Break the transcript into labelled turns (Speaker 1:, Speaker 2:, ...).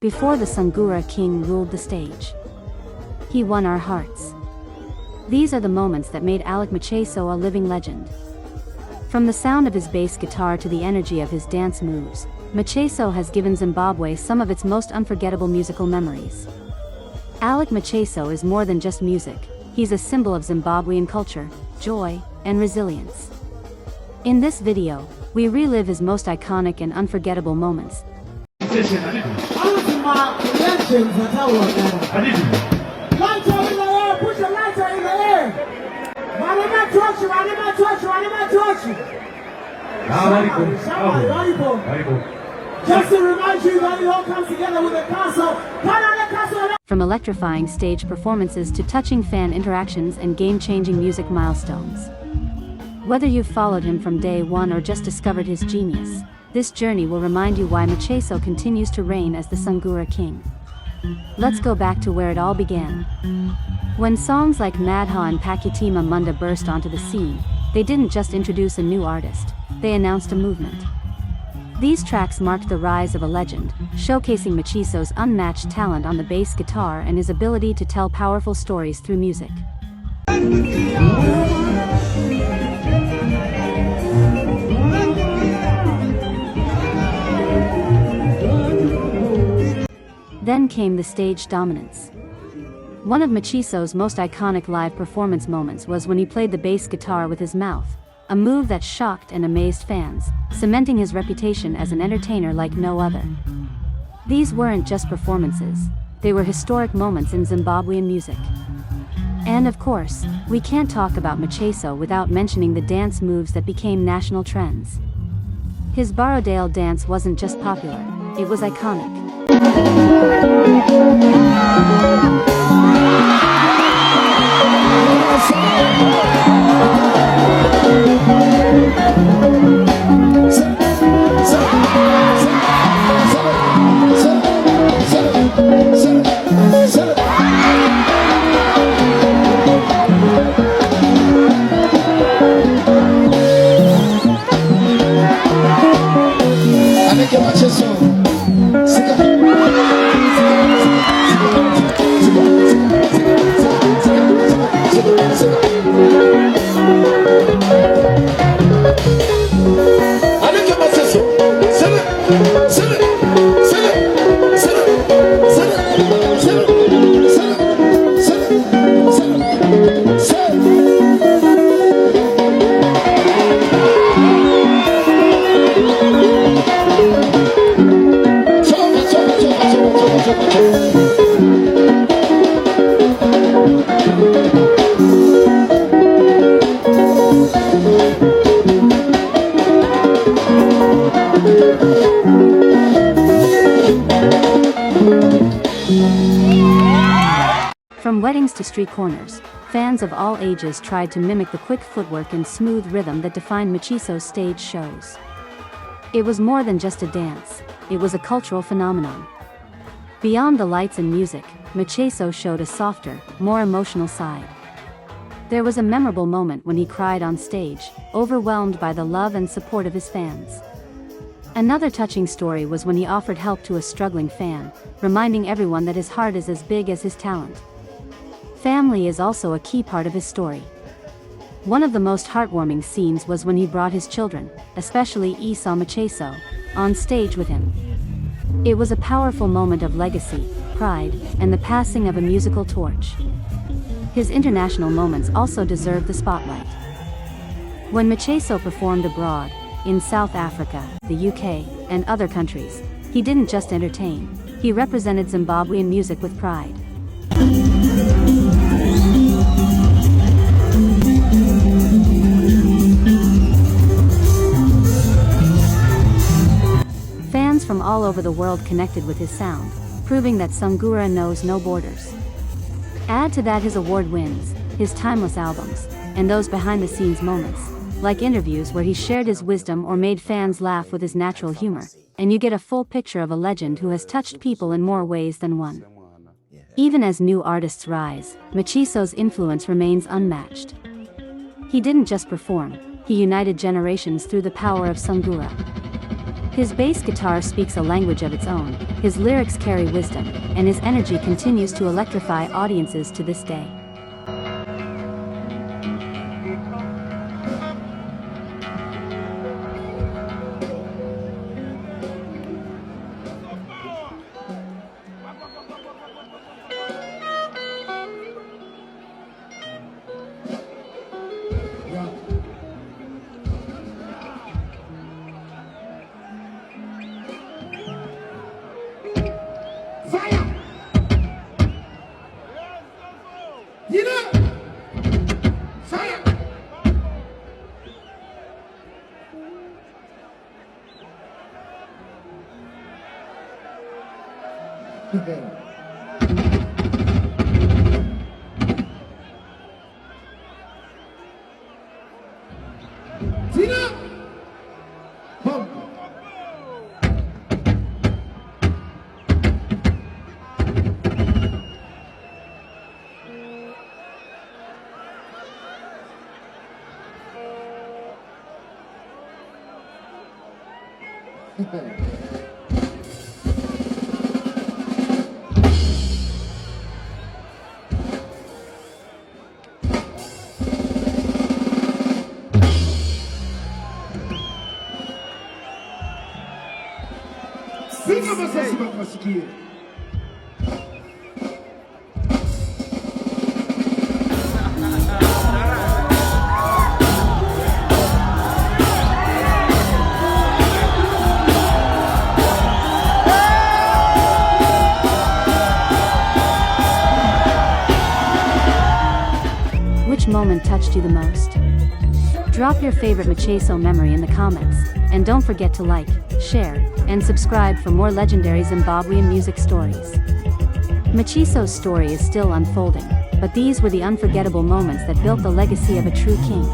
Speaker 1: before the Sungura king ruled the stage. He won our hearts. These are the moments that made Alick Macheso a living legend. From the sound of his bass guitar to the energy of his dance moves, Macheso has given Zimbabwe some of its most unforgettable musical memories. Alick Macheso is more than just music, he's a symbol of Zimbabwean culture, joy, and resilience. In this video, we relive his most iconic and unforgettable moments.
Speaker 2: Just to remind you that it all comes together with the castle.
Speaker 1: From electrifying stage performances to touching fan interactions and game-changing music milestones. Whether you've followed him from day one or just discovered his genius, this journey will remind you why Macheso continues to reign as the Sungura king. Let's go back to where it all began. When songs like Madha and Pakutima Munda burst onto the scene, they didn't just introduce a new artist, they announced a movement. These tracks marked the rise of a legend, showcasing Macheso's unmatched talent on the bass guitar and his ability to tell powerful stories through music. Then came the stage dominance. One of Macheso's most iconic live performance moments was when he played the bass guitar with his mouth, a move that shocked and amazed fans, cementing his reputation as an entertainer like no other. These weren't just performances, they were historic moments in Zimbabwean music. And of course, we can't talk about Macheso without mentioning the dance moves that became national trends. His Barodale dance wasn't just popular, it was iconic.
Speaker 3: Alick Macheso.
Speaker 1: From weddings to street corners, fans of all ages tried to mimic the quick footwork and smooth rhythm that defined Macheso's stage shows. It was more than just a dance, it was a cultural phenomenon. Beyond the lights and music, Macheso showed a softer, more emotional side. There was a memorable moment when he cried on stage, overwhelmed by the love and support of his fans. Another touching story was when he offered help to a struggling fan, reminding everyone that his heart is as big as his talent. Family is also a key part of his story. One of the most heartwarming scenes was when he brought his children, especially Esau Macheso, on stage with him. It was a powerful moment of legacy, pride, and the passing of a musical torch. His international moments also deserve the spotlight. When Macheso performed abroad, in South Africa, the UK, and other countries, he didn't just entertain, he represented Zimbabwean music with pride. Fans from all over the world connected with his sound, proving that Sungura knows no borders. Add to that his award wins, his timeless albums, and those behind-the-scenes moments, like interviews where he shared his wisdom or made fans laugh with his natural humor, and you get a full picture of a legend who has touched people in more ways than one. Even as new artists rise, Macheso's influence remains unmatched. He didn't just perform, he united generations through the power of sungura. His bass guitar speaks a language of its own, his lyrics carry wisdom, and his energy continues to electrify audiences to this day. Which moment touched you the most? Drop your favorite Macheso memory in the comments, and don't forget to like, share, and subscribe for more legendary Zimbabwean music stories. Macheso's story is still unfolding, but these were the unforgettable moments that built the legacy of a true king.